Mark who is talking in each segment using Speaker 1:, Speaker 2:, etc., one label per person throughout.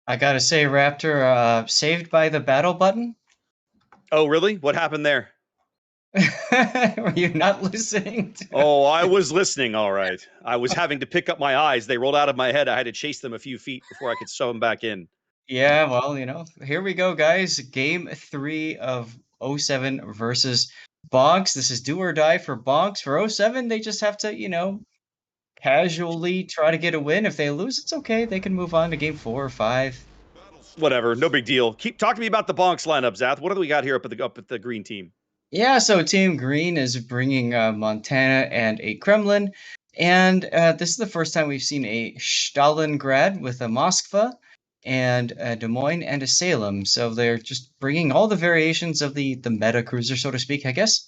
Speaker 1: I gotta say, Raptor, saved by the battle button?
Speaker 2: Oh, really? What happened there?
Speaker 1: Were you not listening to
Speaker 2: Oh, I was listening. All right. I was having to pick up my eyes. They rolled out of my head. I had to chase them a few feet before I could sew them back in.
Speaker 1: Yeah, well, here we go, guys. Game 3 of '07 versus Bonks. This is do or die for Bonks. For '07, they just have to, casually try to get a win. If they lose, it's okay. They can move on to game 4 or 5.
Speaker 2: Whatever. No big deal. Keep talking to me about the Bonks lineup, Zath. What do we got here up at the green team?
Speaker 1: Yeah, so Team Green is bringing Montana and a Kremlin. And this is the first time we've seen a Stalingrad with a Moskva and a Des Moines and a Salem. So they're just bringing all the variations of the meta cruiser, so to speak, I guess.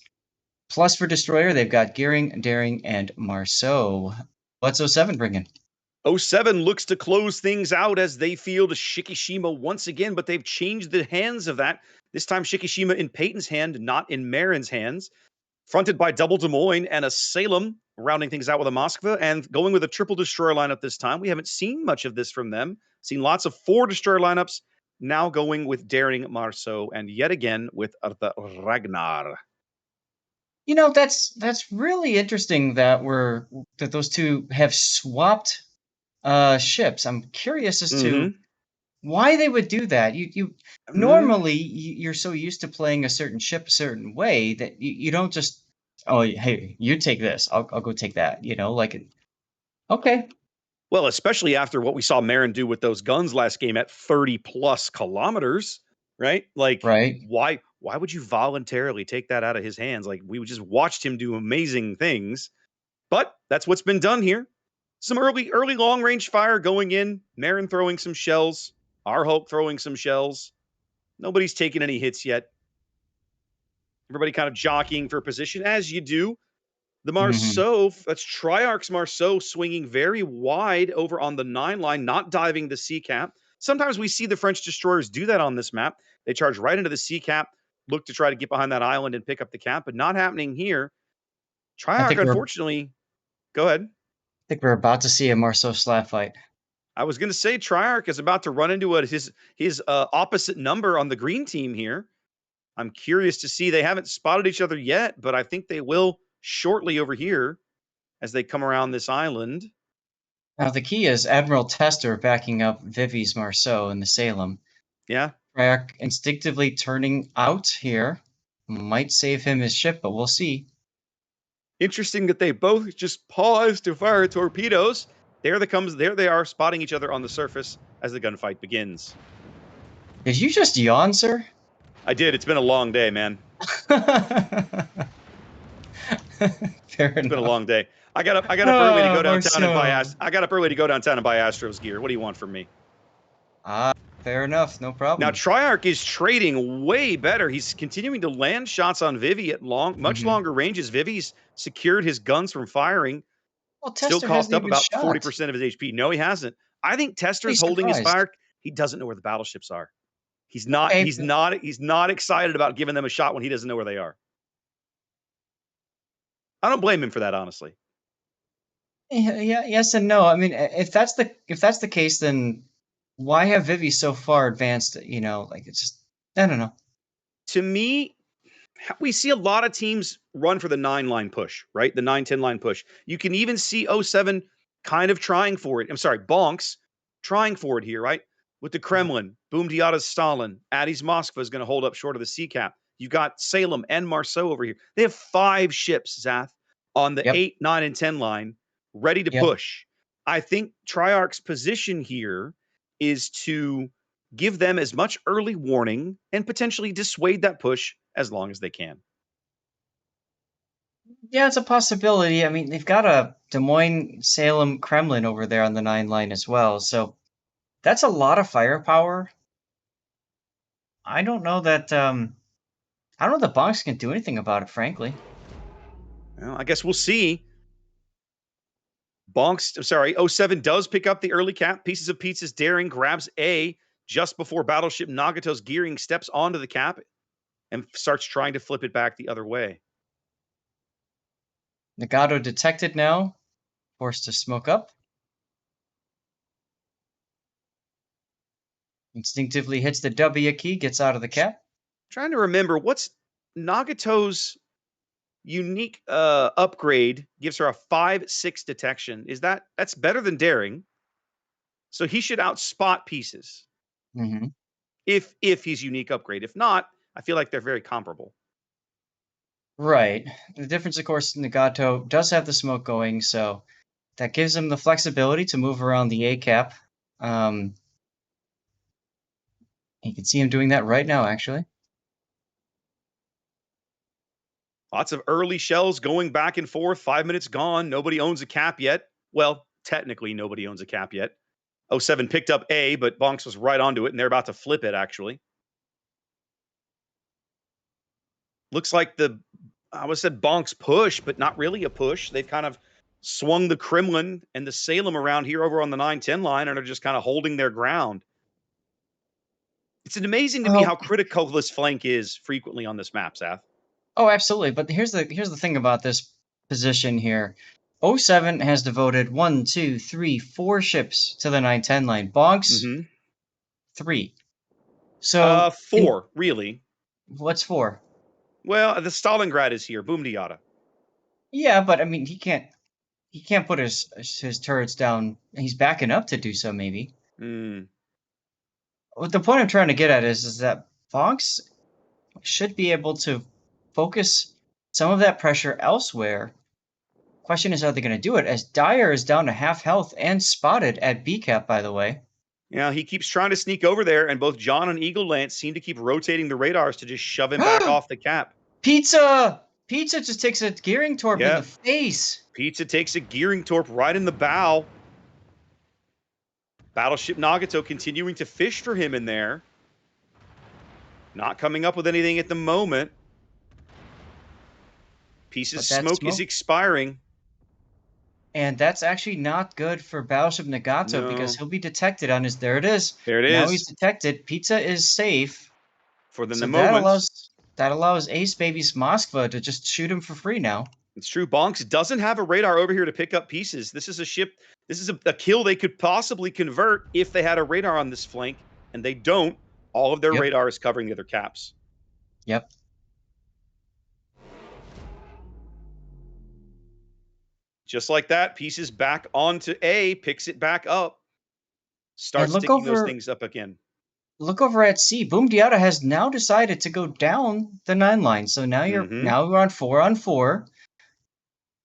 Speaker 1: Plus for Destroyer, they've got Gearing, Daring, and Marceau. What's '07 bringing?
Speaker 2: '07 looks to close things out as they field Shikishima once again, but they've changed the hands of that. This time, Shikishima in Peyton's hand, not in Marin's hands. Fronted by double Des Moines and a Salem, rounding things out with a Moskva, and going with a triple destroyer lineup this time. We haven't seen much of this from them. Seen lots of 4 destroyer lineups. Now going with Daring Marceau, and yet again with the Ragnar.
Speaker 1: That's really interesting that those two have swapped ships. I'm curious as to
Speaker 2: Mm-hmm.
Speaker 1: why they would do that. You
Speaker 2: Mm,
Speaker 1: normally you're so used to playing a certain ship a certain way that you don't just, oh, hey, you take this, I'll go take that, like, okay,
Speaker 2: well, especially after what we saw Marin do with those guns last game at 30 plus kilometers, right? Like,
Speaker 1: right.
Speaker 2: why would you voluntarily take that out of his hands? Like, we just watched him do amazing things, but that's what's been done here. Some early long range fire going in. Marin throwing some shells. Our Hulk throwing some shells. Nobody's taken any hits yet. Everybody kind of jockeying for position as you do. The
Speaker 1: Hmm.
Speaker 2: Marceau, that's Triarch's Marceau swinging very wide over on the 9 line, not diving the C cap. Sometimes we see the French destroyers do that on this map. They charge right into the C cap, look to try to get behind that island and pick up the cap, but not happening here.
Speaker 1: I
Speaker 2: Triarch,
Speaker 1: think we're I
Speaker 2: unfortunately, go ahead.
Speaker 1: think we're about to see a Marceau slap fight.
Speaker 2: I was going to say Triarch is about to run into his opposite number on the green team here. I'm curious to see. They haven't spotted each other yet, but I think they will shortly over here as they come around this island.
Speaker 1: Now the key is Admiral Tester backing up Vivi's Marceau in the Salem.
Speaker 2: Yeah,
Speaker 1: Treyarch instinctively turning out here might save him his ship, but we'll see.
Speaker 2: interesting that they both just pause to fire torpedoes. There they are spotting each other on the surface as the gunfight begins.
Speaker 1: Did you just yawn, sir?
Speaker 2: I did. It's been a long day, man.
Speaker 1: Fair
Speaker 2: It's been a
Speaker 1: enough.
Speaker 2: long day. I got up early to
Speaker 1: Ah,
Speaker 2: go downtown and buy
Speaker 1: Marceau.
Speaker 2: I got up early to go downtown and buy Astros gear. What do you want from me?
Speaker 1: Ah, fair enough. No
Speaker 2: Now
Speaker 1: problem.
Speaker 2: Triarch is trading way better. He's continuing to land shots on Vivi at much
Speaker 1: Hmm.
Speaker 2: longer ranges. Vivi's secured his guns from firing.
Speaker 1: Well,
Speaker 2: Still
Speaker 1: Tester
Speaker 2: coughed
Speaker 1: hasn't
Speaker 2: up
Speaker 1: even
Speaker 2: about
Speaker 1: shot.
Speaker 2: 40% of his HP. No, he hasn't. I think
Speaker 1: Be
Speaker 2: Tester's holding his
Speaker 1: surprised.
Speaker 2: fire. He doesn't know where the battleships are. He's not.
Speaker 1: Okay.
Speaker 2: He's not. He's not excited about giving them a shot when he doesn't know where they are. I don't blame him for that, honestly.
Speaker 1: Yeah, yes and no. I mean, if that's the case, then why have Vivi so far advanced? Like it's just, I don't know.
Speaker 2: To me, we see a lot of teams run for the 9 line push, right? The 9-10 line push. You can even see '07 kind of trying for it. I'm sorry, Bonks trying for it here, right? With the Kremlin, Boom Diata's Stalin, Addie's Moskva is going to hold up short of the sea cap. You've got Salem and Marceau over here. They have 5 ships, Zath, on the
Speaker 1: Yep.
Speaker 2: 8, 9, and 10 line ready to
Speaker 1: Yep.
Speaker 2: push. I think Triarch's position here is to give them as much early warning and potentially dissuade that push as long as they can.
Speaker 1: Yeah, it's a possibility. I mean, they've got a Des Moines, Salem, Kremlin over there on the 9 line as well. So that's a lot of firepower. I don't know that I don't know that Bonks can do anything about it, frankly.
Speaker 2: Well, I guess we'll see. Bonks, sorry, '07 does pick up the early cap. Pieces of Pizza's Daring grabs A just before Battleship Nagato's Gearing steps onto the cap and starts trying to flip it back the other way.
Speaker 1: Nagato detected now, forced to smoke up. Instinctively hits the W key, gets out of the cap.
Speaker 2: Trying to remember what's Nagato's unique upgrade gives her a 5/6 detection. That's better than daring? So he should outspot pieces
Speaker 1: Hmm.
Speaker 2: if he's unique upgrade. If not, I feel like they're very comparable.
Speaker 1: Right. The difference, of course, Nagato does have the smoke going, so that gives him the flexibility to move around the A cap. Um, you can see him doing that right now, actually.
Speaker 2: Lots of early shells going back and forth. 5 minutes gone. Nobody owns a cap yet. Well, technically, nobody owns a cap yet. '07 picked up A, but Bonks was right onto it, and they're about to flip it, actually. Looks like I would have said Bonks push, but not really a push. They've kind of swung the Kremlin and the Salem around here over on the 9-10 line and are just kind of holding their ground. It's amazing to me
Speaker 1: Oh,
Speaker 2: how critical this flank is frequently on this map, Seth.
Speaker 1: oh, absolutely. But here's the thing about this position here. '07 has devoted 1, 2, 3, 4 ships to the 9-10 line. Bonks
Speaker 2: Mm-hmm.
Speaker 1: 3. So,
Speaker 2: Four, really.
Speaker 1: what's 4?
Speaker 2: Well, the Stalingrad is here. Boom diata.
Speaker 1: Yeah, but I mean, he can't put his turrets down. He's backing up to do so, maybe.
Speaker 2: Mm.
Speaker 1: What the point I'm trying to get at is that Bonks should be able to focus some of that pressure elsewhere. Question is, are they going to do it? As Dyer is down to half health and spotted at B cap, by the way.
Speaker 2: Yeah, he keeps trying to sneak over there, and both John and Eagle Lance seem to keep rotating the radars to just shove him back off the cap.
Speaker 1: Pizza! Pizza just takes a gearing torp in the
Speaker 2: Yeah,
Speaker 1: face.
Speaker 2: Pizza takes a gearing torp right in the bow. Battleship Nagato continuing to fish for him in there. Not coming up with anything at the moment. Piece's
Speaker 1: But that
Speaker 2: smoke is
Speaker 1: smoke.
Speaker 2: expiring.
Speaker 1: And that's actually not good for Battleship Nagato because
Speaker 2: No.
Speaker 1: he'll be detected on his. There it is.
Speaker 2: There it
Speaker 1: Now he's
Speaker 2: is.
Speaker 1: detected. Pizza is safe.
Speaker 2: For the
Speaker 1: So that
Speaker 2: moment.
Speaker 1: allows Ace Baby's Moskva to just shoot him for free now.
Speaker 2: It's true. Bonks doesn't have a radar over here to pick up pieces. This is a ship. This is a kill they could possibly convert if they had a radar on this flank, and they don't. All of their
Speaker 1: Yep.
Speaker 2: radar is covering the other caps.
Speaker 1: Yep.
Speaker 2: Just like that, pieces back onto A, picks it back up,
Speaker 1: And
Speaker 2: starts sticking those things up again.
Speaker 1: look over at C. Boom Diata has now decided to go down the 9 line. So now
Speaker 2: Mm-hmm.
Speaker 1: we're on 4-on-4.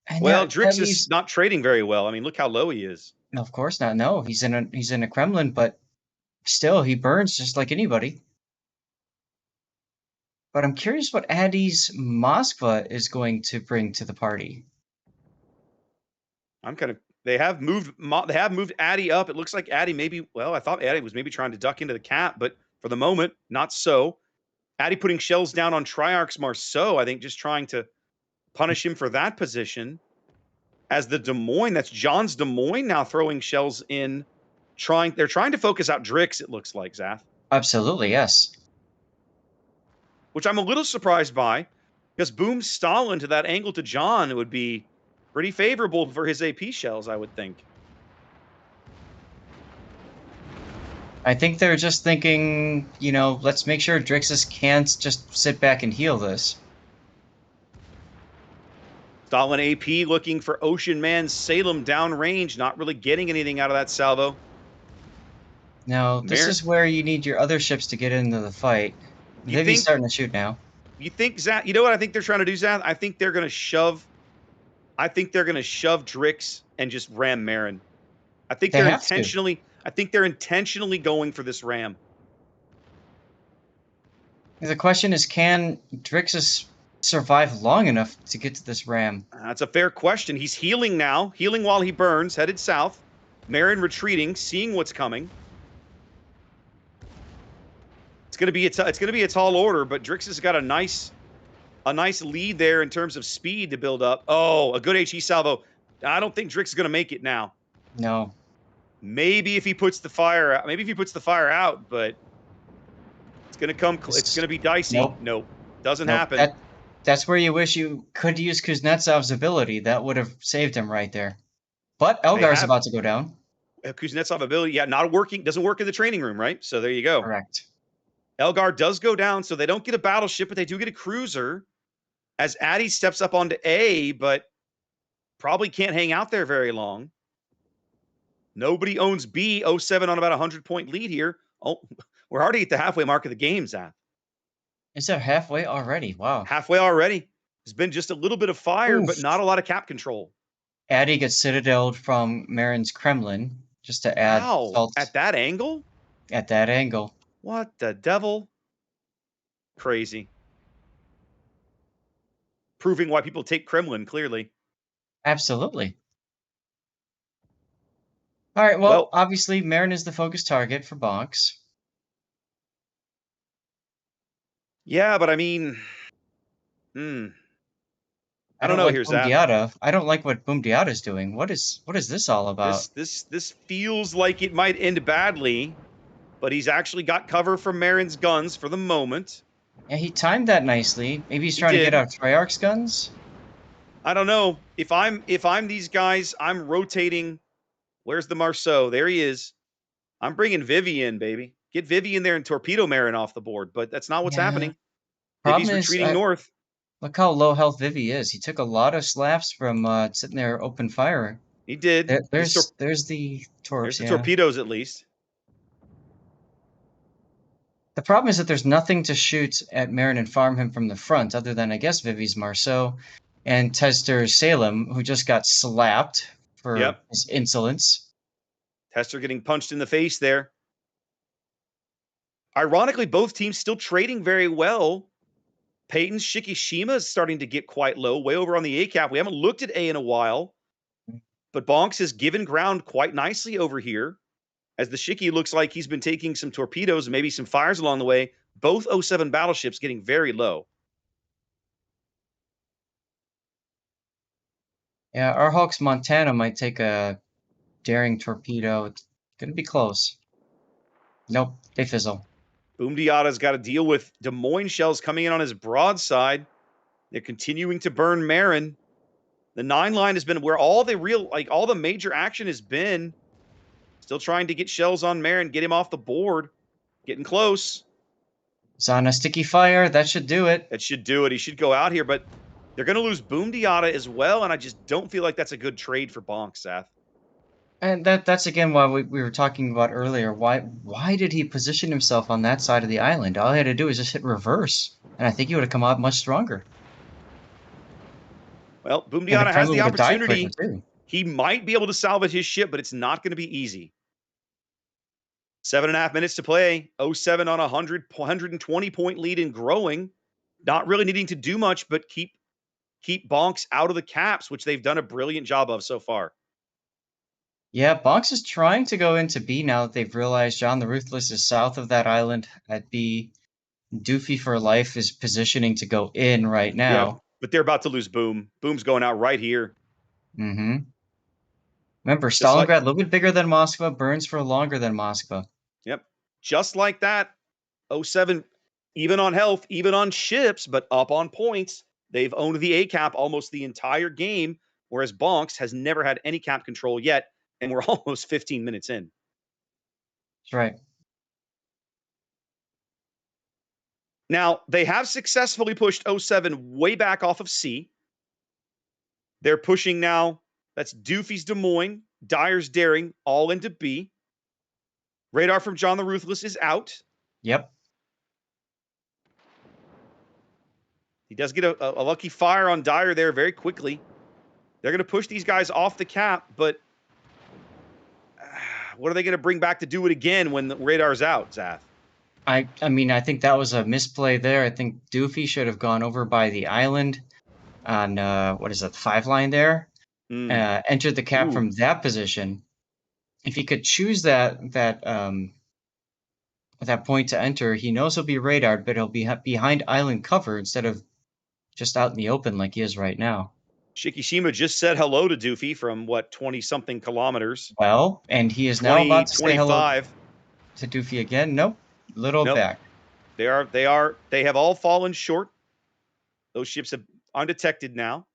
Speaker 1: And
Speaker 2: Well,
Speaker 1: that
Speaker 2: Drix is
Speaker 1: leaves,
Speaker 2: not trading very well. I mean, look how low he is.
Speaker 1: of course not. No, he's in a Kremlin, but still he burns just like anybody. But I'm curious what Addy's Moskva is going to bring to the party.
Speaker 2: I'm kind of. They have moved Addy up. It looks like Addy maybe. Well, I thought Addy was maybe trying to duck into the cap, but for the moment, not so. Addy putting shells down on Triarch's Marceau. I think just trying to punish him for that position. As the Des Moines, that's John's Des Moines now throwing shells in. They're trying to focus out Drix. It looks like Zath,
Speaker 1: Absolutely, yes.
Speaker 2: which I'm a little surprised by, because Boom Stalin to that angle to John would be pretty favorable for his AP shells, I would think.
Speaker 1: I think they're just thinking, let's make sure Drixus can't just sit back and heal this.
Speaker 2: Stalin AP looking for Ocean Man Salem downrange, not really getting anything out of that salvo.
Speaker 1: Now, this is where you need your other ships to get into the fight. They'd be starting to shoot now.
Speaker 2: You think Zath? You know what I think they're trying to do, Zath? I think they're going to shove. I think they're going to shove Drix and just ram Marin. I think they're intentionally. I think they're intentionally going for this ram.
Speaker 1: The question is, can Drixus survive long enough to get to this ram?
Speaker 2: That's a fair question. He's healing now, healing while he burns, headed south. Marin retreating, seeing what's coming. It's going to be a tall order, but Drix has got a nice lead there in terms of speed to build up. Oh, a good HE salvo. I don't think Drix is going to make it now.
Speaker 1: No.
Speaker 2: Maybe if he puts the fire out. Maybe if he puts the fire out, but it's going to come. It's going to be dicey. Nope. Doesn't happen.
Speaker 1: That's where you wish you could use Kuznetsov's ability. That would have saved him right there. But Elgar's about to go down.
Speaker 2: Kuznetsov ability, yeah, not working, doesn't work in the training room, right? So there you go.
Speaker 1: Correct.
Speaker 2: Elgar does go down, so they don't get a battleship, but they do get a cruiser as Addy steps up onto A, but probably can't hang out there very long. Nobody owns B. 07 on about a 100-point lead here. Oh, we're already at the halfway mark of the game, Zach.
Speaker 1: Is that halfway already? Wow.
Speaker 2: Halfway already. There's been just a little bit of fire,
Speaker 1: Oof.
Speaker 2: but not a lot of cap control.
Speaker 1: Addy gets citadeled from Marin's Kremlin just to add
Speaker 2: How?
Speaker 1: salt
Speaker 2: At that angle?
Speaker 1: at that angle.
Speaker 2: What the devil? Crazy. Proving why people take Kremlin, clearly.
Speaker 1: Absolutely. All right. Well,
Speaker 2: Well,
Speaker 1: obviously, Marin is the focus target for Bonks.
Speaker 2: yeah, but I mean, hmm.
Speaker 1: I
Speaker 2: I don't
Speaker 1: don't
Speaker 2: know
Speaker 1: like
Speaker 2: here,
Speaker 1: Boom
Speaker 2: Zaf.
Speaker 1: Diata. I don't like what Boom Diata's doing. What is this all about?
Speaker 2: This feels like it might end badly, but he's actually got cover from Marin's guns for the moment.
Speaker 1: Yeah, he timed that nicely. Maybe he's
Speaker 2: He
Speaker 1: trying to get
Speaker 2: did.
Speaker 1: out Treyarch's guns.
Speaker 2: I don't know. If I'm these guys, I'm rotating. Where's the Marceau? There he is. I'm bringing Vivi in, baby. Get Vivi in there and torpedo Marin off the board, but that's not what's
Speaker 1: Yeah.
Speaker 2: happening.
Speaker 1: Problem
Speaker 2: Vivi's
Speaker 1: is,
Speaker 2: retreating north.
Speaker 1: look how low health Vivi is. He took a lot of slaps from sitting there open fire.
Speaker 2: He did.
Speaker 1: There, there's the
Speaker 2: There's
Speaker 1: torps.
Speaker 2: the
Speaker 1: Yeah.
Speaker 2: torpedoes at least.
Speaker 1: The problem is that there's nothing to shoot at Marin and farm him from the front, other than I guess Vivi's Marceau and Tester Salem, who just got slapped for
Speaker 2: Yep.
Speaker 1: his insolence.
Speaker 2: Tester getting punched in the face there. Ironically, both teams still trading very well. Peyton's Shikishima is starting to get quite low, way over on the A cap. We haven't looked at A in a while, but Bonks has given ground quite nicely over here as the Shiki looks like he's been taking some torpedoes and maybe some fires along the way. Both 07 battleships getting very low.
Speaker 1: Yeah, our Hawks Montana might take a daring torpedo. It's gonna be close. Nope, they fizzle.
Speaker 2: Boom Diata's got to deal with Des Moines shells coming in on his broadside. They're continuing to burn Marin. The 9 line has been where all the major action has been. Still trying to get shells on Marin, get him off the board. Getting close.
Speaker 1: It's on a sticky fire. That should do it.
Speaker 2: That should do it. He should go out here, but they're going to lose Boom Diata as well, and I just don't feel like that's a good trade for Bonk, Seth.
Speaker 1: And that's again why we were talking about earlier. Why did he position himself on that side of the island? All he had to do was just hit reverse, and I think he would have come out much stronger.
Speaker 2: Well, Boom
Speaker 1: And the
Speaker 2: Diata has
Speaker 1: Kremlin
Speaker 2: the
Speaker 1: would have died quicker
Speaker 2: opportunity.
Speaker 1: too.
Speaker 2: He might be able to salvage his ship, but it's not going to be easy. 7.5 minutes to play. 07 on a 120-point lead and growing. Not really needing to do much, but keep Bonks out of the caps, which they've done a brilliant job of so far.
Speaker 1: Yeah, Bonks is trying to go into B now that they've realized John the Ruthless is south of that island at B. Doofy for Life is positioning to go in right
Speaker 2: Yep.
Speaker 1: now.
Speaker 2: But they're about to lose Boom. Boom's going out right here.
Speaker 1: Mm-hmm. Remember,
Speaker 2: Just like,
Speaker 1: Stalingrad, a little bit bigger than Moskva, burns for longer than Moskva.
Speaker 2: yep. Just like that. 07, even on health, even on ships, but up on points. They've owned the A cap almost the entire game, whereas Bonks has never had any cap control yet, and we're almost 15 minutes in.
Speaker 1: That's right.
Speaker 2: Now, they have successfully pushed 07 way back off of C. They're pushing now. That's Doofy's Des Moines, Dyer's Daring, all into B. Radar from John the Ruthless is out.
Speaker 1: Yep.
Speaker 2: He does get a lucky fire on Dyer there very quickly. They're going to push these guys off the cap, but what are they going to bring back to do it again when the radar's out, Zath?
Speaker 1: I mean, I think that was a misplay there. I think Doofy should have gone over by the island on what is it, 5 line there? Entered the cap from that position. If he could choose that point to enter, he knows he'll be radared, but he'll be behind island cover instead of just out in the open like he is right now.
Speaker 2: Shikishima just said hello to Doofy from 20-something kilometers.
Speaker 1: Well, and he is now
Speaker 2: 20,
Speaker 1: about to say hello
Speaker 2: 25.
Speaker 1: to Doofy again. Nope. Little
Speaker 2: Nope.
Speaker 1: back.
Speaker 2: They have all fallen short. Those ships have undetected now.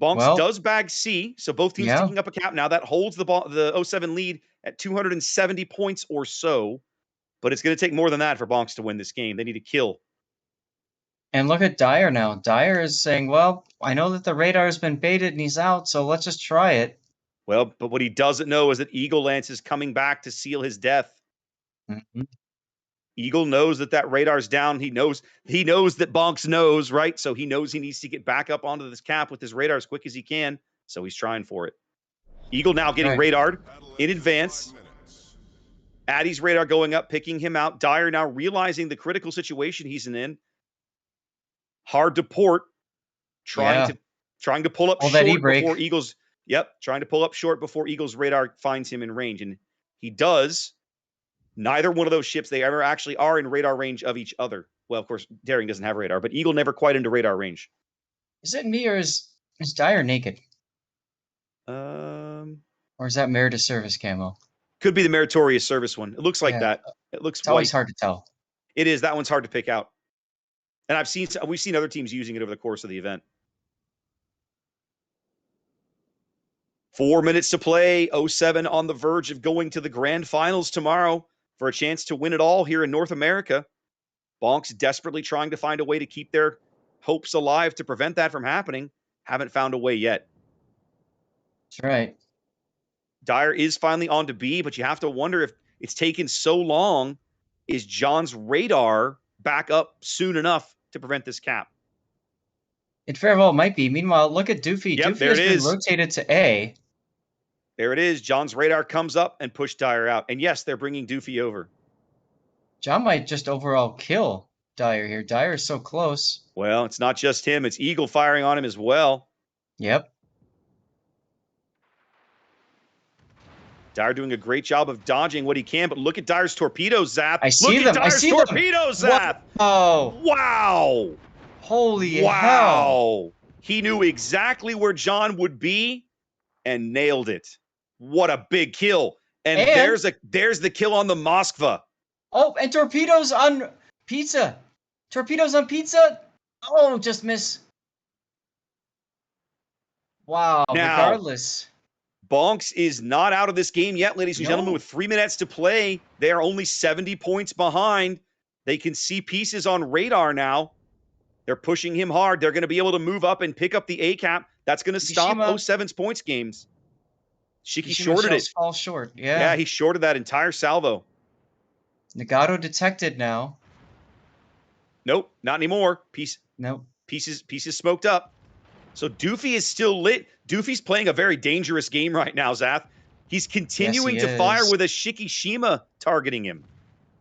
Speaker 2: Bonks
Speaker 1: Well,
Speaker 2: does bag C, so both teams
Speaker 1: yeah.
Speaker 2: ticking up a cap now. That holds the '07 lead at 270 points or so, but it's going to take more than that for Bonks to win this game. They need to kill.
Speaker 1: And look at Dyer now. Dyer is saying, well, I know that the radar has been baited and he's out, so let's just try it.
Speaker 2: Well, but what he doesn't know is that Eagle Lance is coming back to seal his death.
Speaker 1: Mhm.
Speaker 2: Eagle knows that radar's down. He knows that Bonks knows, right? So he knows he needs to get back up onto this cap with his radar as quick as he can. So he's trying for it. Eagle now getting
Speaker 1: Right.
Speaker 2: radared in advance. Addy's radar going up, picking him out. Dyer now realizing the critical situation he's in. Hard to port, trying
Speaker 1: Yeah.
Speaker 2: to pull up
Speaker 1: All that
Speaker 2: short
Speaker 1: e-brake.
Speaker 2: before Eagles. Yep, trying to pull up short before Eagle's radar finds him in range, and he does. Neither one of those ships they ever actually are in radar range of each other. Well, of course, Daring doesn't have radar, but Eagle never quite into radar range.
Speaker 1: Is it me or is Dyer naked?
Speaker 2: Um,
Speaker 1: Or is that Meritus service camo?
Speaker 2: could be the meritorious service one. It looks like
Speaker 1: Yeah.
Speaker 2: that. It looks
Speaker 1: It's always
Speaker 2: white.
Speaker 1: hard to tell.
Speaker 2: It is. That one's hard to pick out. And we've seen other teams using it over the course of the event. 4 minutes to play. '07 on the verge of going to the grand finals tomorrow for a chance to win it all here in North America. Bonks desperately trying to find a way to keep their hopes alive to prevent that from happening. Haven't found a way yet.
Speaker 1: That's right.
Speaker 2: Dyer is finally on to B, but you have to wonder if it's taken so long. Is John's radar back up soon enough to prevent this cap?
Speaker 1: It very well might be. Meanwhile, look at Doofy.
Speaker 2: Yep,
Speaker 1: Doofy
Speaker 2: there it
Speaker 1: has been
Speaker 2: is.
Speaker 1: rotated to A.
Speaker 2: There it is. John's radar comes up and pushed Dyer out. And yes, they're bringing Doofy over.
Speaker 1: John might just overall kill Dyer here. Dyer is so close.
Speaker 2: Well, it's not just him. It's Eagle firing on him as well.
Speaker 1: Yep.
Speaker 2: Dyer doing a great job of dodging what he can, but look at Dyer's torpedoes, Zap.
Speaker 1: I see
Speaker 2: Look
Speaker 1: them.
Speaker 2: at
Speaker 1: I
Speaker 2: Dyer's
Speaker 1: see them.
Speaker 2: torpedoes, Zap.
Speaker 1: Oh,
Speaker 2: Wow.
Speaker 1: holy hell.
Speaker 2: Wow. He knew exactly where John would be and nailed it. What a big kill. And there's the kill on the Moskva.
Speaker 1: Oh, and torpedoes on pizza. Torpedoes on pizza. Oh, just miss. Wow.
Speaker 2: Now,
Speaker 1: Regardless.
Speaker 2: Bonks is not out of this game yet, ladies and gentlemen.
Speaker 1: No.
Speaker 2: With 3 minutes to play, they are only 70 points behind. They can see pieces on radar now. They're pushing him hard. They're going to be able to move up and pick up the A cap. That's going to stop
Speaker 1: Shima.
Speaker 2: 07's points games. Shiki
Speaker 1: Shima
Speaker 2: shorted
Speaker 1: shells
Speaker 2: it.
Speaker 1: fall short.
Speaker 2: Yeah,
Speaker 1: Yeah.
Speaker 2: he shorted that entire salvo.
Speaker 1: Nagato detected now.
Speaker 2: Nope, not anymore.
Speaker 1: Nope.
Speaker 2: Pieces smoked up. So Doofy is still lit. Doofy's playing a very dangerous game right now, Zath. He's continuing
Speaker 1: Yes,
Speaker 2: to
Speaker 1: he
Speaker 2: fire
Speaker 1: is.
Speaker 2: with a Shikishima targeting him.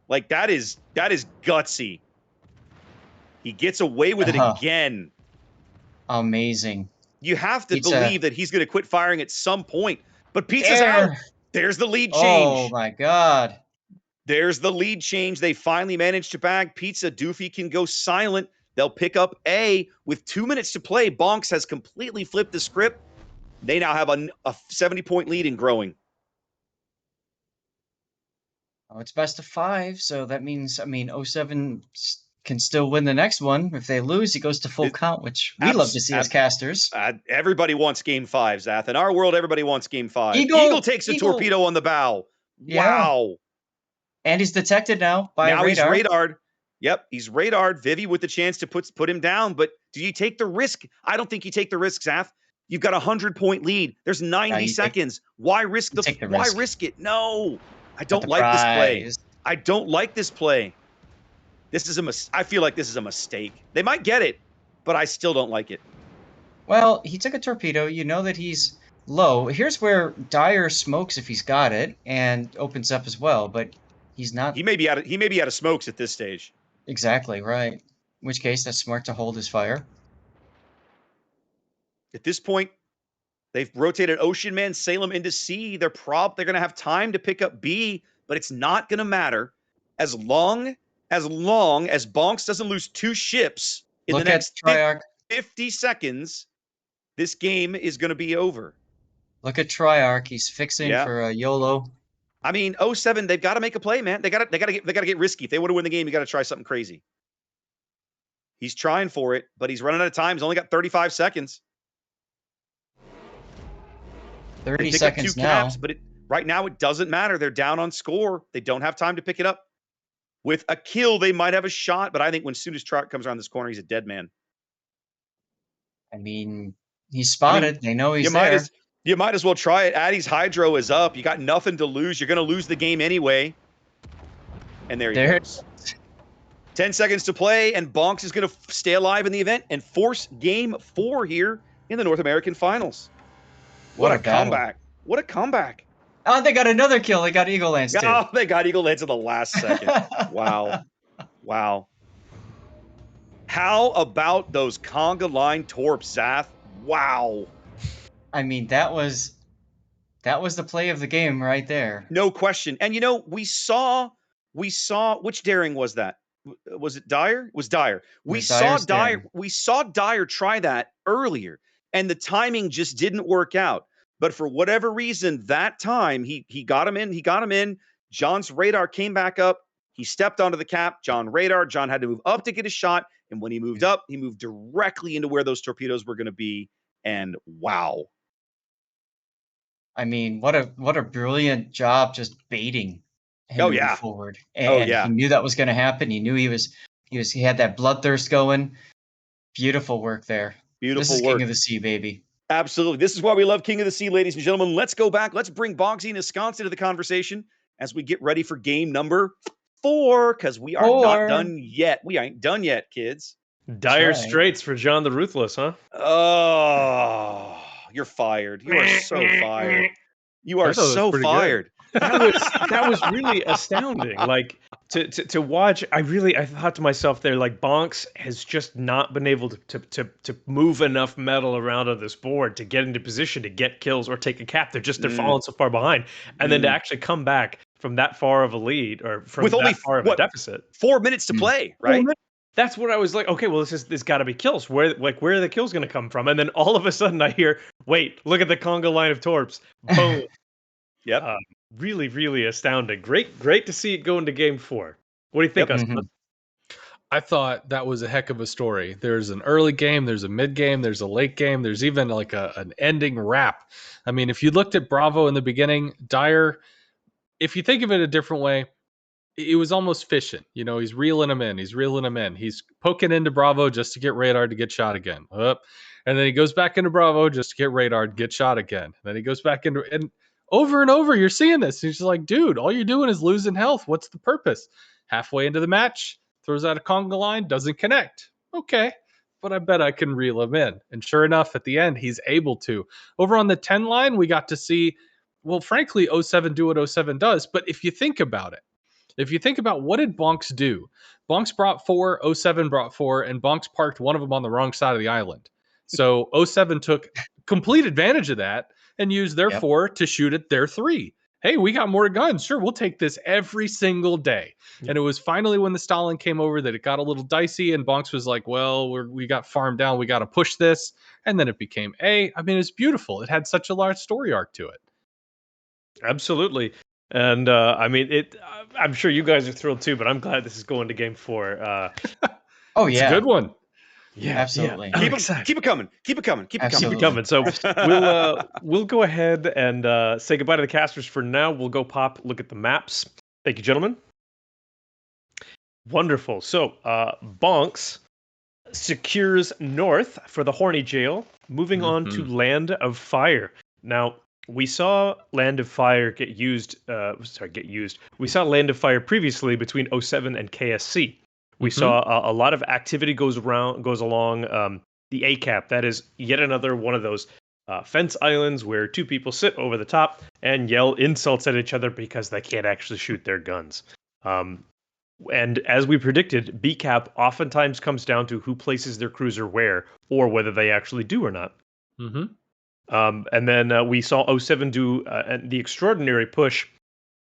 Speaker 2: Like that is gutsy. He gets away with it again.
Speaker 1: Amazing.
Speaker 2: You have to
Speaker 1: Pizza.
Speaker 2: believe that he's going to quit firing at some point. But Pizza's out. There's the lead change.
Speaker 1: Oh my god.
Speaker 2: There's the lead change. They finally managed to bag Pizza. Doofy can go silent. They'll pick up A with 2 minutes to play. Bonks has completely flipped the script. They now have a 70-point lead and growing.
Speaker 1: Oh, it's best of 5, so that means, I mean, '07 can still win the next one. If they lose, he goes to full count, which we love to see as casters.
Speaker 2: Everybody wants game 5, Zath. In our world, everybody wants game 5.
Speaker 1: Eagle
Speaker 2: takes a torpedo on the bow.
Speaker 1: Yeah.
Speaker 2: Wow.
Speaker 1: And he's detected now by
Speaker 2: now
Speaker 1: radar.
Speaker 2: He's radared. Yep, he's radared. Vivi with the chance to put him down, but do you take the risk? I don't think you take the risk, Zath. You've got a 100-point lead. There's 90 seconds. Why risk why risk it? No. I don't like this play. I don't like this play. This is I feel like this is a mistake. They might get it, but I still don't like it.
Speaker 1: Well, he took a torpedo. You know that he's low. Here's where Dyer smokes if he's got it and opens up as well, but he's not.
Speaker 2: He may be out of smokes at this stage.
Speaker 1: Exactly, right. In which case, that's smart to hold his fire.
Speaker 2: At this point, they've rotated Ocean Man, Salem into C. They're going to have time to pick up B, but it's not going to matter as long as Bonks doesn't lose 2 ships in the next 50 seconds. This game is going to be over.
Speaker 1: Look at Triarch. He's fixing for a YOLO.
Speaker 2: I mean, '07, they've got to make a play, man. They got to get risky. If they want to win the game, you got to try something crazy. He's trying for it, but he's running out of time. He's only got 35 seconds. They
Speaker 1: 30
Speaker 2: pick up 2
Speaker 1: seconds now.
Speaker 2: caps, but right now it doesn't matter. They're down on score. They don't have time to pick it up. With a kill, they might have a shot, but I think when soon as Trout comes around this corner, he's a dead man.
Speaker 1: I mean, he's
Speaker 2: I mean,
Speaker 1: spotted. They know
Speaker 2: you
Speaker 1: he's
Speaker 2: might
Speaker 1: there.
Speaker 2: as you might as well try it. Addy's hydro is up. You got nothing to lose. You're going to lose the game anyway. And there he
Speaker 1: There.
Speaker 2: goes. 10 seconds to play, and Bonks is going to stay alive in the event and force game 4 here in the North American Finals. What a
Speaker 1: battle.
Speaker 2: comeback. What a comeback.
Speaker 1: Oh, they got another kill. They got Eagle Lance too.
Speaker 2: Oh, they got Eagle Lance in the last second. Wow. Wow. How about those conga line torps, Zath? Wow.
Speaker 1: I mean, that was the play of the game right there.
Speaker 2: No question. And you know, we saw which daring was that? Was it Dyer? It was Dyer. We saw Dyer try that earlier, and the timing just didn't work out. But for whatever reason, that time he got him in. John's radar came back up. He stepped onto the cap. John had to move up to get a shot. And when he moved up, he moved directly into where those torpedoes were going to be. And wow.
Speaker 1: I mean, what a brilliant job just baiting him to move forward. And he knew that was going to happen. He knew he had that bloodthirst going. Beautiful work there.
Speaker 2: Beautiful
Speaker 1: this is
Speaker 2: work.
Speaker 1: King of the Sea, baby.
Speaker 2: Absolutely. This is why we love King of the Sea, ladies and gentlemen. Let's go back. Let's bring Bonksy and Ensconce into the conversation as we get ready for game number 4, because we are not done yet. We ain't done yet, kids.
Speaker 3: Dire straits for John the Ruthless, huh?
Speaker 2: Oh, you're fired. You are so fired. You are so fired.
Speaker 3: That was really astounding. Like to watch, I thought to myself there, like Bonks has just not been able to move enough metal around on this board to get into position to get kills or take a cap. They're falling so far behind, and then to actually come back from that far of a lead or from
Speaker 2: with only
Speaker 3: far of a deficit,
Speaker 2: 4 minutes to play, right?
Speaker 3: That's what I was like. Okay, well, there's got to be kills. Where are the kills going to come from? And then all of a sudden, I hear, wait, look at the conga line of torps. Boom.
Speaker 2: Yep.
Speaker 3: Really, really astounding. Great to see it go into game 4. What do you think, Usman?
Speaker 4: I thought that was a heck of a story. There's an early game, there's a mid game, there's a late game, there's even like an ending wrap. I mean, if you looked at Bravo in the beginning, Dyer, if you think of it a different way, it was almost fishing. You know, he's reeling him in. He's poking into Bravo just to get radar to get shot again. And then he goes back into Bravo just to get radar to get shot again. Then he goes back into, and over, you're seeing this. He's just like, dude, all you're doing is losing health. What's the purpose? Halfway into the match, throws out a conga line, doesn't connect. Okay, but I bet I can reel him in. And sure enough, at the end, he's able to. Over on the 10 line, we got to see, well, frankly, 07 do what 07 does. But if you think about it, what did Bonks do? Bonks brought 4, 07 brought 4, and Bonks parked one of them on the wrong side of the island. So 07 took complete advantage of that and used their 4 to shoot at their 3. Hey, we got more guns. Sure, we'll take this every single day. And it was finally when the Stalin came over that it got a little dicey, and Bonks was like, well, we got farmed down. We got to push this. And then it became A. I mean, it's beautiful. It had such a large story arc to it.
Speaker 3: Absolutely. And I mean, I'm sure you guys are thrilled too, but I'm glad this is going to game 4.
Speaker 4: It's a good one.
Speaker 1: Yeah, absolutely.
Speaker 2: Yeah. Keep it coming. Keep it coming.
Speaker 3: So we'll go ahead and say goodbye to the casters for now. We'll go look at the maps. Thank you, gentlemen. Wonderful. So Bonks secures north for the Horny Jail, moving on to Land of Fire. Now, we saw Land of Fire get used. We saw Land of Fire previously between 07 and KSC. We saw a lot of activity goes along the ACAP. That is yet another one of those fence islands where 2 people sit over the top and yell insults at each other because they can't actually shoot their guns. And as we predicted, BCAP oftentimes comes down to who places their cruiser where, or whether they actually do or not. And then we saw 07 do the extraordinary push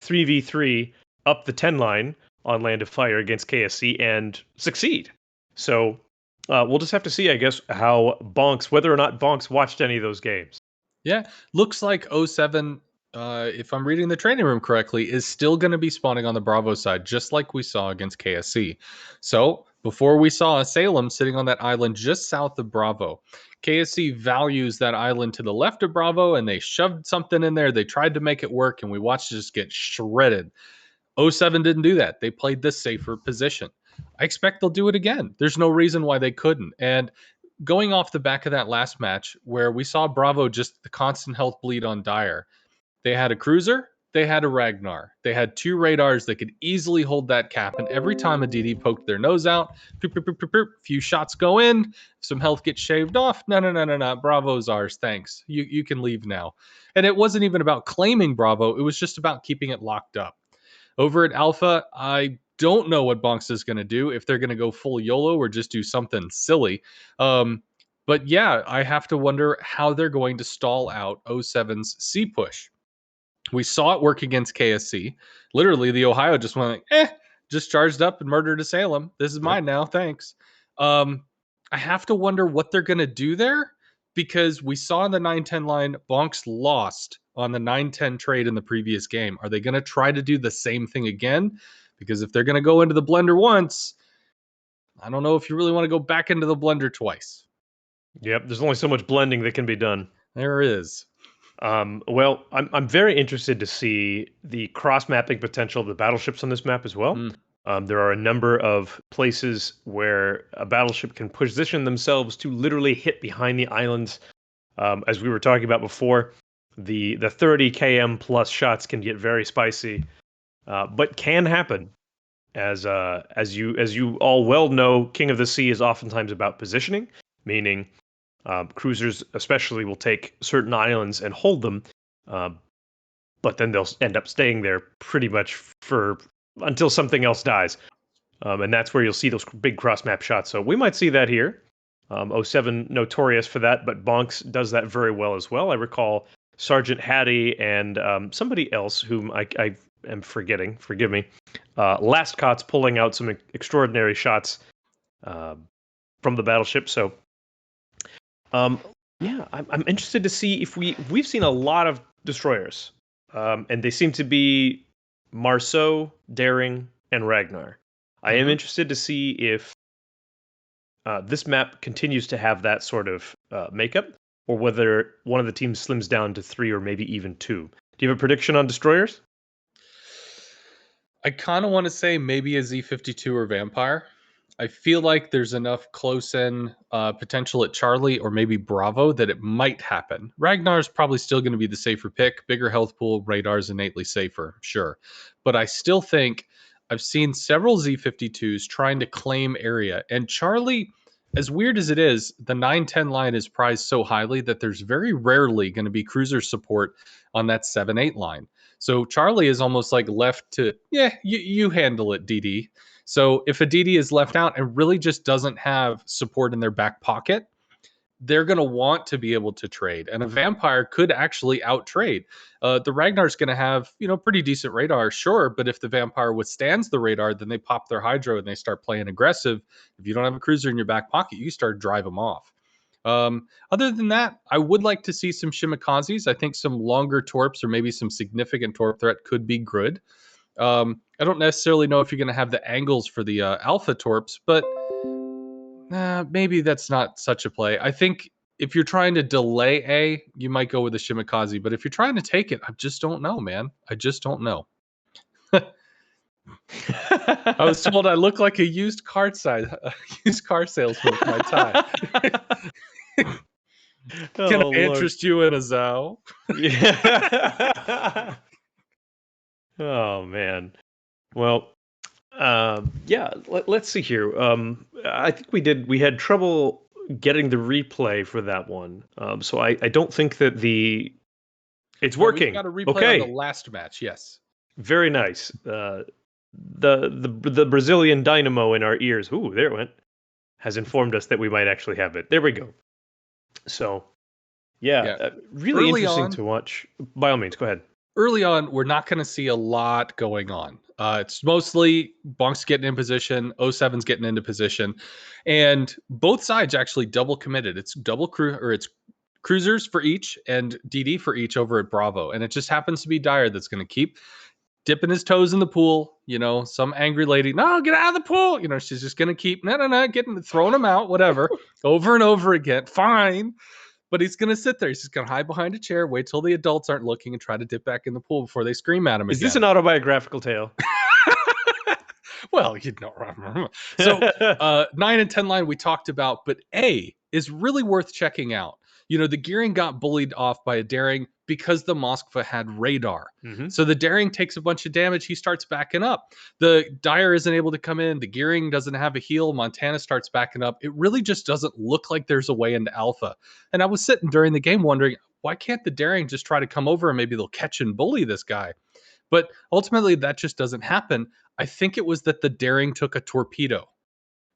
Speaker 3: 3v3 up the 10 line on Land of Fire against KSC and succeed. So we'll just have to see, I guess, whether or not Bonks watched any of those games.
Speaker 4: Yeah, looks like 07, if I'm reading the training room correctly, is still going to be spawning on the Bravo side, just like we saw against KSC. So before we saw Salem sitting on that island just south of Bravo. KSC values that island to the left of Bravo, and they shoved something in there. They tried to make it work, and we watched it just get shredded. 07 didn't do that. They played the safer position. I expect they'll do it again. There's no reason why they couldn't. And going off the back of that last match where we saw Bravo just the constant health bleed on Dyer, they had a cruiser, they had a Ragnar. They had 2 radars that could easily hold that cap. And every time a DD poked their nose out, few shots go in, some health gets shaved off. No. Bravo's ours. Thanks. You can leave now. And it wasn't even about claiming Bravo. It was just about keeping it locked up. Over at Alpha, I don't know what BONKS is going to do, if they're going to go full YOLO or just do something silly. But yeah, I have to wonder how they're going to stall out 07's C push. We saw it work against KSC. Literally, the Ohio just went like, just charged up and murdered a Salem. This is mine now. Thanks. I have to wonder what they're going to do there, because we saw in the 9-10 line, BONKS lost on the 9-10 trade in the previous game. Are they going to try to do the same thing again? Because if they're going to go into the blender once, I don't know if you really want to go back into the blender twice.
Speaker 3: Yep, there's only so much blending that can be done.
Speaker 4: There is.
Speaker 3: Well, I'm very interested to see the cross-mapping potential of the battleships on this map as well. There are a number of places where a battleship can position themselves to literally hit behind the islands. As we were talking about before, the 30 km plus shots can get very spicy, but can happen. As you all well know, King of the Sea is oftentimes about positioning, meaning cruisers especially will take certain islands and hold them, but then they'll end up staying there pretty much for until something else dies. And that's where you'll see those big cross-map shots. So we might see that here. 07 notorious for that, but BONKS does that very well as well. I recall Sergeant Hattie and somebody else whom I am forgetting, forgive me, Last KOTS pulling out some extraordinary shots from the battleship. So yeah, I'm interested to see if we've seen a lot of destroyers, and they seem to be Marceau, Daring, and Ragnar. I am interested to see if this map continues to have that sort of makeup, or whether one of the teams slims down to 3 or maybe even 2. Do you have a prediction on destroyers?
Speaker 4: I kind of want to say maybe a Z52 or Vampire. I feel like there's enough close-in potential at Charlie or maybe Bravo that it might happen. Ragnar's probably still going to be the safer pick. Bigger health pool, radar's innately safer, sure. But I still think I've seen several Z52s trying to claim area. And Charlie, as weird as it is, the 9-10 line is prized so highly that there's very rarely going to be cruiser support on that 7-8 line. So Charlie is almost like left to, you handle it, DD. So if a DD is left out and really just doesn't have support in their back pocket, they're going to want to be able to trade. And a Vampire could actually out-trade. The Ragnar's going to have, pretty decent radar, sure, but if the Vampire withstands the radar, then they pop their Hydro and they start playing aggressive. If you don't have a cruiser in your back pocket, you start drive them off. Other than that, I would like to see some Shimikazes. I think some longer torps or maybe some significant torp threat could be good. I don't necessarily know if you're going to have the angles for the alpha torps, but maybe that's not such a play. I think if you're trying to delay A, you might go with the Shimikaze, but if you're trying to take it, I just don't know, man. I just don't know. I was told I look like a used car salesman with my tie. Can I interest you in a Zao?
Speaker 3: Yeah. Oh man. Well, yeah. Let's see here. I think we had trouble getting the replay for that one. So I don't think that it's working.
Speaker 4: We got a replay on the last match. Yes.
Speaker 3: Very nice. The Brazilian dynamo in our ears. Ooh, there it went. Has informed us that we might actually have it. There we go. So, yeah. Really
Speaker 4: Early
Speaker 3: interesting
Speaker 4: on,
Speaker 3: to watch. By all means, go ahead.
Speaker 4: Early on, we're not going to see a lot going on. It's mostly BONKS getting in position, 07's getting into position, and both sides actually double committed. It's it's cruisers for each and DD for each over at Bravo, and it just happens to be Dyer that's going to keep dipping his toes in the pool. Some angry lady, no, get out of the pool. She's just going to keep, throwing him out, whatever, over and over again. Fine. But he's going to sit there. He's just going to hide behind a chair, wait till the adults aren't looking, and try to dip back in the pool before they scream at him
Speaker 3: Is
Speaker 4: again.
Speaker 3: this an autobiographical tale?
Speaker 4: Well, So 9 and 10 line we talked about, but A is really worth checking out. The Gearing got bullied off by a Daring because the Moskva had radar.
Speaker 3: Mm-hmm.
Speaker 4: So the Daring takes a bunch of damage. He starts backing up. The Dire isn't able to come in. The Gearing doesn't have a heal. Montana starts backing up. It really just doesn't look like there's a way into Alpha. And I was sitting during the game wondering, why can't the Daring just try to come over and maybe they'll catch and bully this guy? But ultimately, that just doesn't happen. I think it was that the Daring took a torpedo.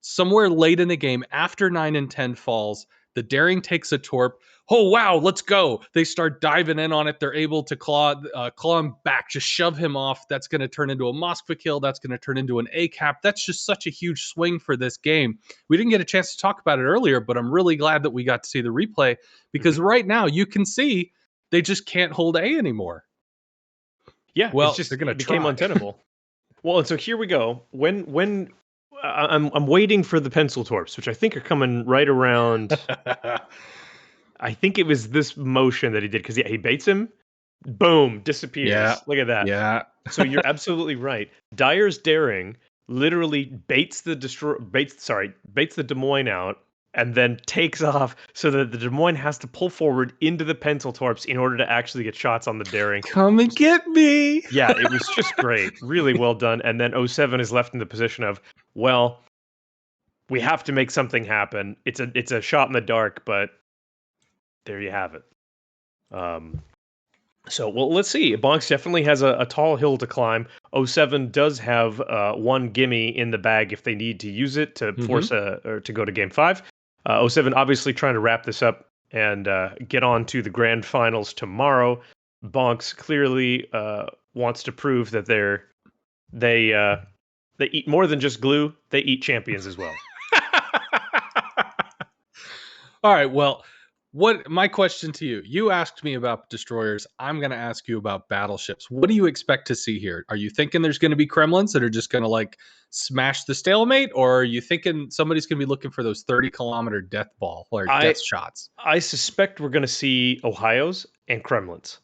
Speaker 4: Somewhere late in the game, after 9 and 10 falls, the Daring takes a torp. Oh, wow, let's go. They start diving in on it. They're able to claw him back, just shove him off. That's going to turn into a Moskva kill. That's going to turn into an A-cap. That's just such a huge swing for this game. We didn't get a chance to talk about it earlier, but I'm really glad that we got to see the replay because right now you can see they just can't hold A anymore.
Speaker 3: Yeah,
Speaker 4: well,
Speaker 3: it's just
Speaker 4: they're going to
Speaker 3: became untenable. Well, and so here we go. When I'm waiting for the pencil torps, which I think are coming right around. I think it was this motion that he did because he baits him, boom, disappears.
Speaker 4: Yeah,
Speaker 3: look at that.
Speaker 4: Yeah.
Speaker 3: So you're absolutely right. Dire's Daring literally baits the Des Moines out and then takes off so that the Des Moines has to pull forward into the pencil torps in order to actually get shots on the Daring.
Speaker 4: Come and get me.
Speaker 3: Yeah, it was just great. Really well done. And then 07 is left in the position of, well, we have to make something happen. It's a shot in the dark, but there you have it. So, well, let's see. BONKS definitely has a tall hill to climb. 07 does have one gimme in the bag if they need to use it to force or to go to Game 5. 07 obviously trying to wrap this up and get on to the grand finals tomorrow. BONKS clearly wants to prove that they eat more than just glue. They eat champions as well.
Speaker 4: All right. Well, my question to you? You asked me about destroyers. I'm going to ask you about battleships. What do you expect to see here? Are you thinking there's going to be Kremlins that are just going to smash the stalemate, or are you thinking somebody's going to be looking for those 30-kilometer death ball or death shots?
Speaker 3: I suspect we're going to see Ohios and Kremlins.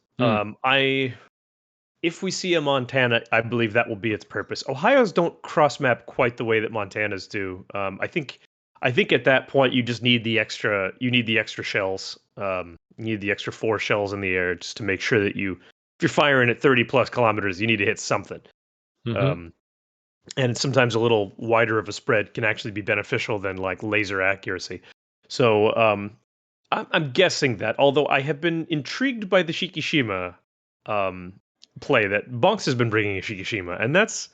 Speaker 3: If we see a Montana, I believe that will be its purpose. Ohios don't cross map quite the way that Montanas do. I think at that point you just need the extra. You need the extra shells. You need the extra 4 shells in the air just to make sure that if you're firing at 30+ kilometers, you need to hit something. And sometimes a little wider of a spread can actually be beneficial than laser accuracy. So I'm guessing that. Although I have been intrigued by the Shikishima play that BONKS has been bringing in Shikishima, and it's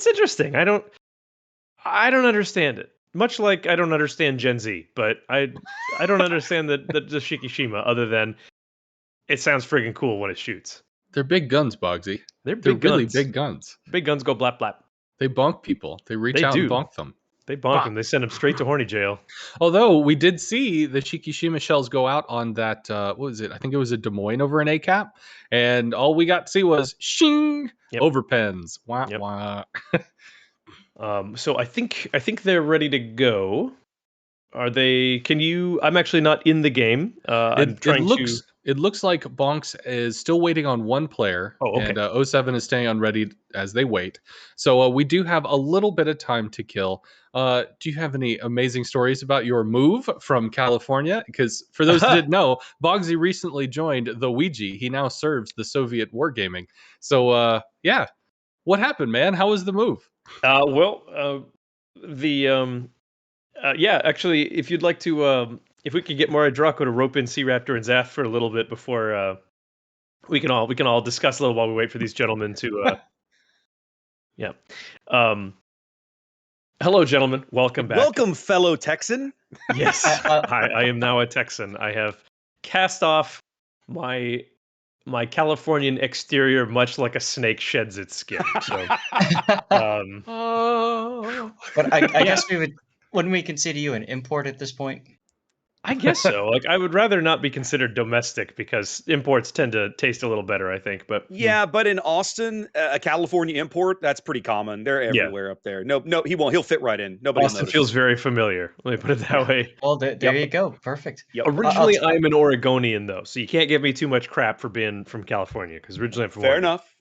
Speaker 3: interesting. I don't understand it. Much like I don't understand Gen Z, but I don't understand the Shikishima other than it sounds friggin' cool when it shoots.
Speaker 4: They're big guns, Bogsy.
Speaker 3: They're
Speaker 4: really big guns.
Speaker 3: Big guns go blap blap.
Speaker 4: They bonk people. They reach out and bonk them.
Speaker 3: They bonk them. They send them straight to horny jail.
Speaker 4: Although we did see the Shikishima shells go out on that, what was it? I think it was a Des Moines over an A-cap. And all we got to see was shing, overpens. Wah, wah.
Speaker 3: So I think they're ready to go. Are they? I'm actually not in the game.
Speaker 4: It looks like BONKS is still waiting on one player, and 07 is staying on ready as they wait. So we do have a little bit of time to kill. Do you have any amazing stories about your move from California? Because for those that didn't know, Bogsy recently joined the Ouija. He now serves the Soviet wargaming. So what happened, man? How was the move?
Speaker 3: Actually, if you'd like to, if we could get Mara Draco to rope in Sea Raptor and Zaf for a little bit before we can all discuss a little while we wait for these gentlemen to. Hello, gentlemen. Welcome back.
Speaker 2: Welcome, fellow Texan.
Speaker 3: Yes, I am now a Texan. I have cast off my Californian exterior, much like a snake sheds its skin. So,
Speaker 1: but I guess wouldn't we consider you an import at this point?
Speaker 3: I guess so. Like, I would rather not be considered domestic because imports tend to taste a little better, I think. But
Speaker 2: Yeah, but in Austin, a California import, that's pretty common. They're
Speaker 3: yeah,
Speaker 2: everywhere up there. No, he won't. He'll fit right in. Nobody will
Speaker 3: Austin
Speaker 2: notice.
Speaker 3: feels very familiar. Let me put it that
Speaker 1: Yeah.
Speaker 3: way.
Speaker 1: Well, there
Speaker 2: Yep.
Speaker 1: you go. Perfect.
Speaker 2: Yep.
Speaker 3: Originally, I'm an Oregonian, though, so you can't give me too much crap for being from California because originally I'm from
Speaker 2: Fair
Speaker 3: Oregon.
Speaker 2: enough.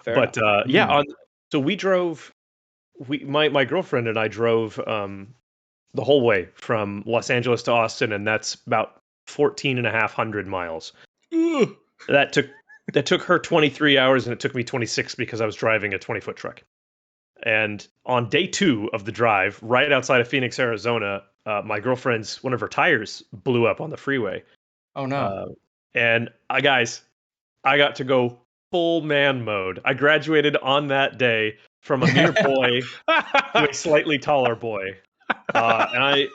Speaker 2: Fair
Speaker 3: But
Speaker 2: enough.
Speaker 3: yeah, so we drove. My girlfriend and I drove the whole way from Los Angeles to Austin, and that's about 14,500 miles.
Speaker 1: Ugh.
Speaker 3: That took her 23 hours, and it took me 26 because I was driving a 20-foot truck. And on day 2 of the drive, right outside of Phoenix, Arizona, my girlfriend's one of her tires blew up on the freeway.
Speaker 1: Oh no.
Speaker 3: And I got to go full man mode. I graduated on that day from a mere boy to a slightly taller boy, and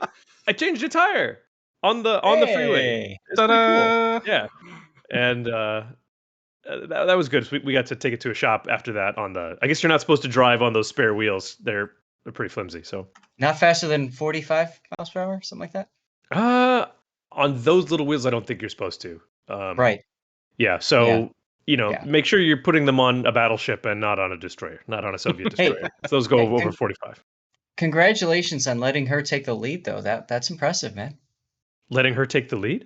Speaker 3: I changed a tire on the freeway.
Speaker 1: Hey.
Speaker 3: It's pretty cool.
Speaker 4: Ta-da!
Speaker 3: Yeah, and that was good. So we got to take it to a shop after that. I guess you're not supposed to drive on those spare wheels. They're pretty flimsy. So
Speaker 1: Not faster than 45 miles per hour, something like that.
Speaker 3: on those little wheels, I don't think you're supposed to.
Speaker 1: Right.
Speaker 3: Yeah. So
Speaker 1: Yeah.
Speaker 3: make sure you're putting them on a battleship and not on a destroyer, not on a Soviet
Speaker 1: Hey,
Speaker 3: destroyer. Those go over 45.
Speaker 1: Congratulations on letting her take the lead, though. That's impressive, man.
Speaker 3: Letting her take the lead?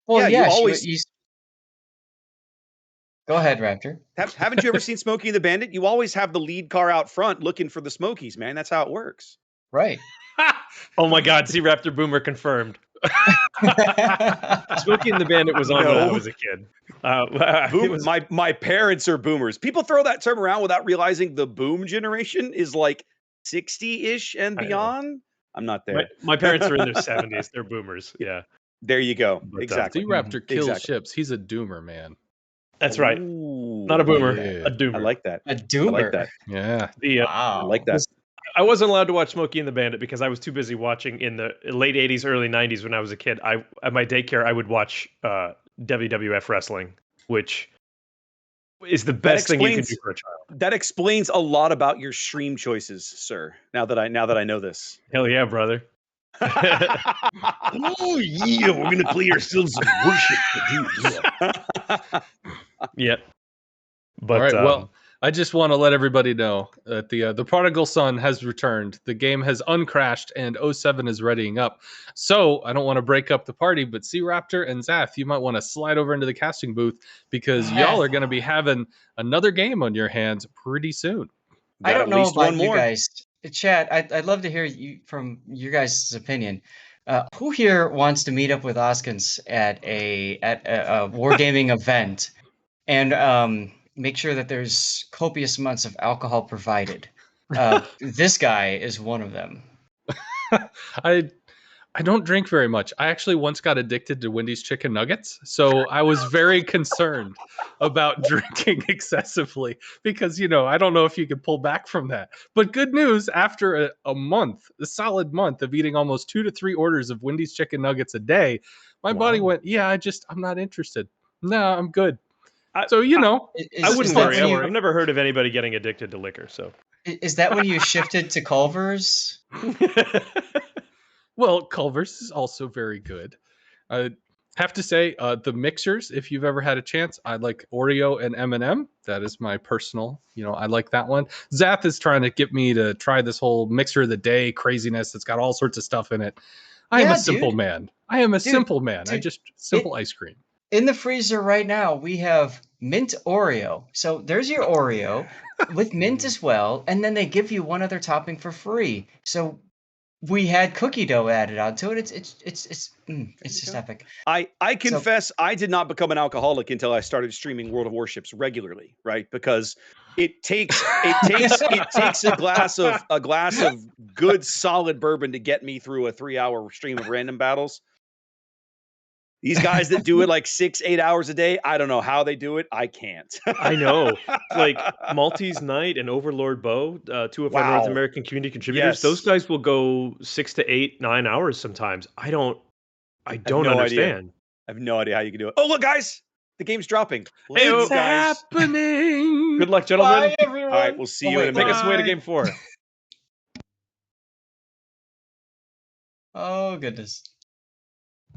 Speaker 1: Well,
Speaker 2: Yeah, you
Speaker 1: yeah,
Speaker 2: always-
Speaker 1: Go ahead, Raptor.
Speaker 2: Haven't you ever seen Smokey and the Bandit? You always have the lead car out front looking for the Smokies, man. That's how it works.
Speaker 1: Right.
Speaker 3: Oh my God! See, Raptor Boomer confirmed. Smokey and the Bandit was on when I
Speaker 2: No.
Speaker 3: was a kid.
Speaker 2: My parents are boomers. People throw that term around without realizing the boom generation is like 60-ish and
Speaker 3: I know.
Speaker 2: beyond. I'm not there.
Speaker 3: My parents are in their 70s. They're boomers. Yeah,
Speaker 2: There you go.
Speaker 3: But,
Speaker 2: Exactly.
Speaker 4: Sea Raptor kills
Speaker 2: Exactly.
Speaker 4: ships. He's a doomer, man.
Speaker 3: that's right.
Speaker 2: Ooh,
Speaker 3: Not a boomer,
Speaker 4: Yeah.
Speaker 3: a doomer.
Speaker 2: I like that.
Speaker 1: A
Speaker 2: I
Speaker 1: doomer.
Speaker 2: like that.
Speaker 4: Yeah.
Speaker 3: The,
Speaker 1: Wow.
Speaker 2: I like that.
Speaker 3: I wasn't allowed to watch Smokey and the Bandit because I was too busy watching in the late 80s, early 90s when I was a kid. At my daycare, I would watch WWF wrestling, which is the best thing you can do for a child.
Speaker 2: That explains a lot about your stream choices, sir. Now that I know this.
Speaker 3: Hell yeah, brother. Oh yeah, we're gonna play ourselves some worship. Yep. But
Speaker 4: All right. Well, I just want to let everybody know that the prodigal son has returned. The game has uncrashed, and 07 is readying up. So I don't want to break up the party, but Sea Raptor and Zath, you might want to slide over into the casting booth because y'all are going to be having another game on your hands pretty soon.
Speaker 1: I
Speaker 2: Got
Speaker 1: don't
Speaker 2: at
Speaker 1: know
Speaker 2: least
Speaker 1: about
Speaker 2: one
Speaker 1: you
Speaker 2: more.
Speaker 1: guys. Chat, I'd love to hear from your guys' opinion. Who here wants to meet up with Oskins at a wargaming event and make sure that there's copious amounts of alcohol provided? This guy is one of them.
Speaker 4: I don't drink very much. I actually once got addicted to Wendy's chicken nuggets, so I was very concerned about drinking excessively because I don't know if you could pull back from that. But good news, after a solid month of eating almost 2 to 3 orders of Wendy's chicken nuggets a day, my body went, I'm not interested. No, I'm good.
Speaker 3: I wouldn't worry. I've never heard of anybody getting addicted to liquor. So
Speaker 1: Is that when you shifted to Culver's?
Speaker 4: Well, Culver's is also very good. I have to say, the mixers, if you've ever had a chance, I like Oreo and M&M. That is my personal, I like that one. Zath is trying to get me to try this whole mixer of the day craziness. It's got all sorts of stuff in it. I am a simple man. I am a simple man. I just simple ice cream.
Speaker 1: In the freezer right now, we have mint Oreo. So there's your Oreo with mint as well. And then they give you one other topping for free. So we had cookie dough added onto it. It's just epic.
Speaker 2: I confess I did not become an alcoholic until I started streaming World of Warships regularly, right? Because it takes a glass of good solid bourbon to get me through a 3-hour stream of random battles. These guys that do it like 6-8 hours a day, I don't know how they do it. I can't.
Speaker 3: I know. Like Maltese Knight and Overlord Bo, 2 of our North American community contributors.
Speaker 2: Yes.
Speaker 3: Those guys will go 6 to 8, 9 hours sometimes. I don't understand.
Speaker 2: Idea. I have no idea how you can do it. Oh, look, guys, the game's dropping.
Speaker 4: It's happening.
Speaker 3: Good luck, gentlemen.
Speaker 1: Bye, everyone.
Speaker 2: All right, we'll see you in a minute.
Speaker 3: Make us way to game 4.
Speaker 1: Oh, goodness.